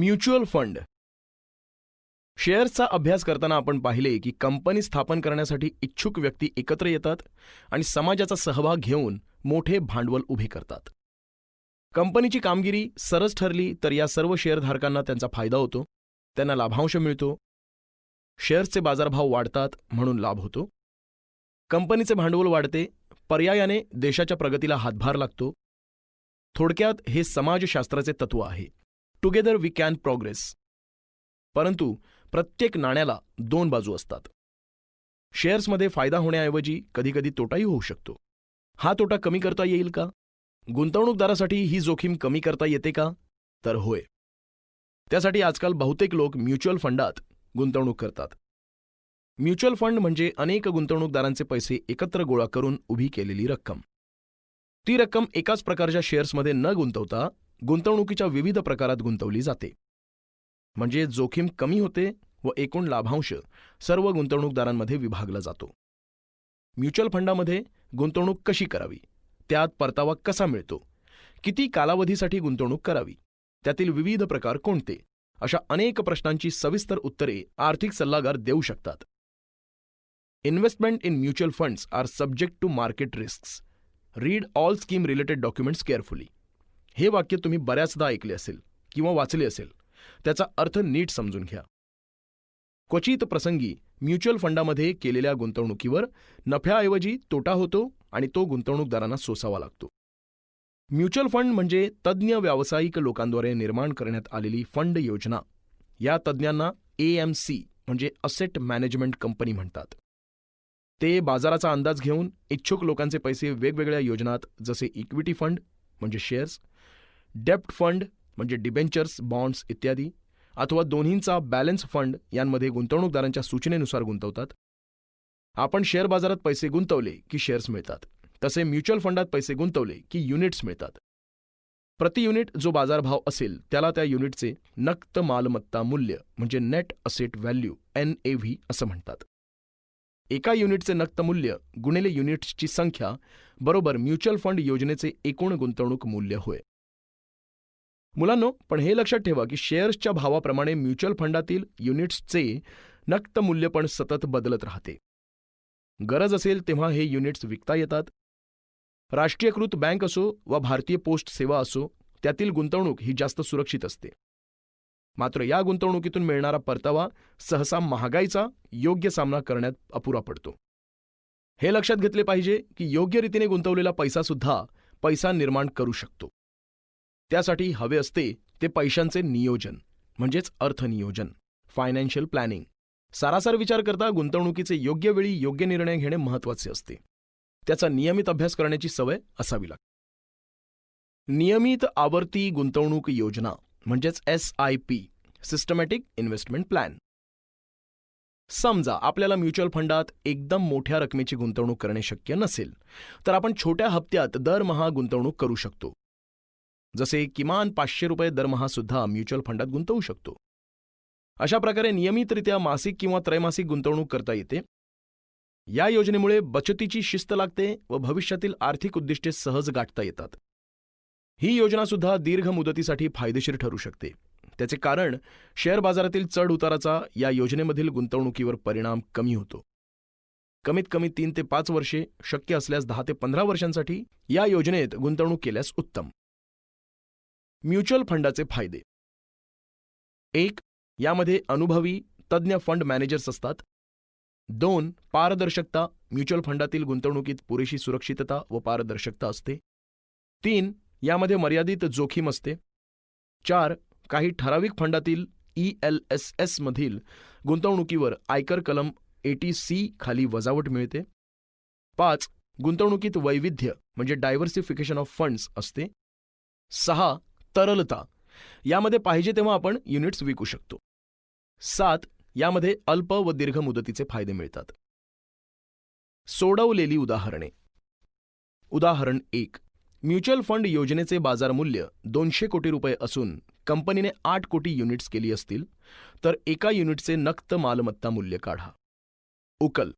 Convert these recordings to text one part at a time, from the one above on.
Mutual fund. शेअर्सचा अभ्यास करताना आपण पाहिले की कंपनी स्थापन करण्यासाठी इच्छुक व्यक्ती एकत्र येतात आणि समाजाचा सहभाग घेऊन मोठे भांडवल उभे करतात. कंपनीची कामगिरी सरस ठरली तर या सर्व शेअरधारकांना त्यांचा फायदा होतो, त्यांना लाभांश मिळतो. शेअर्सचे बाजारभाव वाढतात म्हणून लाभ होतो. कंपनीचे भांडवल वाढते, पर्यायाने देशाच्या प्रगतीला हातभार लागतो. थोडक्यात हे समाजशास्त्राचे तत्व आहे. Together we can progress. परंतु प्रत्येक नाण्याला दोन बाजू असतात. शेअर्समध्ये फायदा होण्याऐवजी कधीकधी तोटाही होऊ शकतो. हा तोटा कमी करता येईल का? गुंतवणूकदारासाठी ही जोखीम कमी करता येते का? तर होय. त्यासाठी आजकाल बहुतेक लोक म्युच्युअल फंडात गुंतवणूक करतात. म्युच्युअल फंड म्हणजे अनेक गुंतवणूकदारांचे पैसे एकत्र गोळा करून उभी केलेली रक्कम. ती रक्कम एकाच प्रकारच्या शेअर्समध्ये न गुंतवता गुंतवणुकीच्या विविध प्रकारात गुंतवली जाते. म्हणजे जोखीम कमी होते व एकूण लाभांश सर्व गुंतवणूकदारांमध्ये विभागला जातो. म्युच्युअल फंडामध्ये गुंतवणूक कशी करावी, त्यात परतावा कसा मिळतो, किती कालावधीसाठी गुंतवणूक करावी, त्यातील विविध प्रकार कोणते, अशा अनेक प्रश्नांची सविस्तर उत्तरे आर्थिक सल्लागार देऊ शकतात. Investment in mutual funds are subject to market risks. Read all scheme related documents carefully. हे वाक्य तुम्ही बऱ्याचदा ऐकले असेल किंवा वाचले असेल. त्याचा अर्थ नीट समजून घ्या. क्वचित प्रसंगी म्युच्युअल फंडामध्ये केलेल्या गुंतवणुकीवर नफ्याऐवजी तोटा होतो आणि तो गुंतवणूकदारांना सोसावा लागतो. म्युच्युअल फंड म्हणजे तज्ज्ञ व्यावसायिक लोकांद्वारे निर्माण करण्यात आलेली फंड योजना. या तज्ज्ञांना AMC म्हणजे असेट मॅनेजमेंट कंपनी म्हणतात. ते बाजाराचा अंदाज घेऊन इच्छुक लोकांचे पैसे वेगवेगळ्या योजनात जसे इक्विटी फंड म्हणजे शेअर्स, डेप्ट फंड म्हणजे डिबेंचर्स, बॉन्ड्स इत्यादी, अथवा दोन्हींचा बॅलन्स फंड यांमध्ये गुंतवणूकदारांच्या सूचनेनुसार गुंतवतात. आपण शेअर बाजारात पैसे गुंतवले की शेअर्स मिळतात, तसे म्युच्युअल फंडात पैसे गुंतवले की युनिट्स मिळतात. प्रति युनिट जो बाजारभाव असेल त्याला त्या युनिटचे नक्त मालमत्ता मूल्य म्हणजे नेट असेट व्हॅल्यू NAV असं म्हणतात. एका युनिटचे नक्त मूल्य गुणिले युनिट्सची संख्या बरोबर म्युच्युअल फंड योजनेचे एकूण गुंतवणूक मूल्य होय. मुलांनो, पण हे लक्षात ठेवा की शेअर्सच्या भावाप्रमाणे म्युच्युअल फंडातील युनिट्सचे नक्त मूल्य पण सतत बदलत राहते. गरज असेल तेव्हा हे युनिट्स विकता येतात. राष्ट्रीयकृत बँक असो वा भारतीय पोस्ट सेवा असो, त्यातील गुंतवणूक ही जास्त सुरक्षित असते. मात्र या गुंतवणुकीतून मिळणारा परतावा सहसा महागाईचा योग्य सामना करण्यात अपुरा पडतो. हे लक्षात घेतले पाहिजे की योग्य रीतीने गुंतवलेला पैसासुद्धा पैसा निर्माण करू शकतो. त्यासाठी हवे असते ते पैशांचे नियोजन म्हणजेच अर्थनियोजन, फायनान्शियल प्लॅनिंग. सारासार विचार करता गुंतवणुकीचे योग्य वेळी योग्य निर्णय घेणे महत्त्वाचे असते. त्याचा नियमित अभ्यास करण्याची सवय असावी लागते. नियमित आवर्ती गुंतवणूक योजना म्हणजेच SIP, सिस्टमॅटिक इन्व्हेस्टमेंट प्लॅन. समजा आपल्याला म्युच्युअल फंडात एकदम मोठ्या रकमेची गुंतवणूक करणे शक्य नसेल, तर आपण छोट्या हप्त्यात दरमहा गुंतवणूक करू शकतो. जसे किमान ₹500 दरमहा सुद्धा म्युच्युअल फंडात गुंतवू शकतो. अशा प्रकारे नियमितरित्या मासिक किंवा त्रैमासिक गुंतवणूक करता येते. या योजनेमुळे बचतीची शिस्त लागते व भविष्यातील आर्थिक उद्दिष्टे सहज गाठता येतात. ही योजना सुद्धा दीर्घ मुदतीसाठी फायदेशीर ठरू शकते. त्याचे कारण शेअर बाजारातील चढ उताराचा या योजनेमधील गुंतवणुकीवर परिणाम कमी होतो. कमीत कमी 3 ते 5 वर्षे, शक्य असल्यास 10 ते 15 वर्षांसाठी या योजनेत गुंतवणूक केल्यास उत्तम. म्युच्युअल फंडाचे फायदे. 1. यामध्ये अनुभवी तज्ज्ञ फंड मॅनेजर्स असतात. 2. पारदर्शकता. म्युच्युअल फंडातील गुंतवणुकीत पुरेशी सुरक्षितता व पारदर्शकता असते. 3. यामध्ये मर्यादित जोखीम असते. 4. काही ठराविक फंडातील ELSS मधील गुंतवणुकीवर आयकर कलम 80C खाली वजावट मिळते. 5. गुंतवणुकीत वैविध्य म्हणजे डायव्हर्सिफिकेशन ऑफ फंड्स असते. 6. तरलता. यामध्ये पाहिजे तेव्हा आपण युनिट्स विकू शकतो. 7. यामध्ये अल्प व दीर्घ मुदतीचे फायदे मिळतात. सोडवलेली उदाहरणे. उदाहरण 1. म्युच्युअल फंड योजनेचे बाजार मूल्य ₹200 कोटी असून कंपनीने 8 कोटी युनिट्स केली असतील, तर एका युनिटचे नक्त मालमत्ता मूल्य काढा. उकल.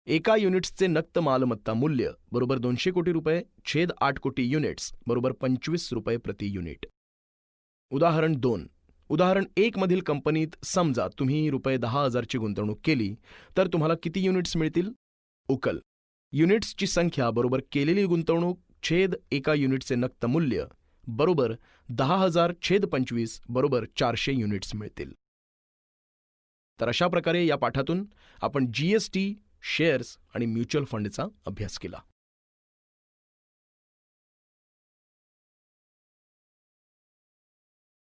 एका युनिट्सचे नक्त मालमत्ता मूल्य बरोबर ₹200 कोटी छेद 8 कोटी युनिट्स बरोबर ₹25 प्रति युनिट. उदाहरण 2. उदाहरण 1 मधील कंपनीत समजा तुम्ही ₹10,000ची गुंतवणूक केली तर तुम्हाला किती युनिट्स मिळतील? उकल. युनिट्सची संख्या बरोबर केलेली गुंतवणूक छेद एका युनिटचे नक्त मूल्य बरोबर 10,000 छेद 25 बरोबर 400 युनिट्स मिळतील. तर अशा प्रकारे या पाठातून आपण GST, शेअर्स आणि म्युच्युअल फंडचा अभ्यास केला.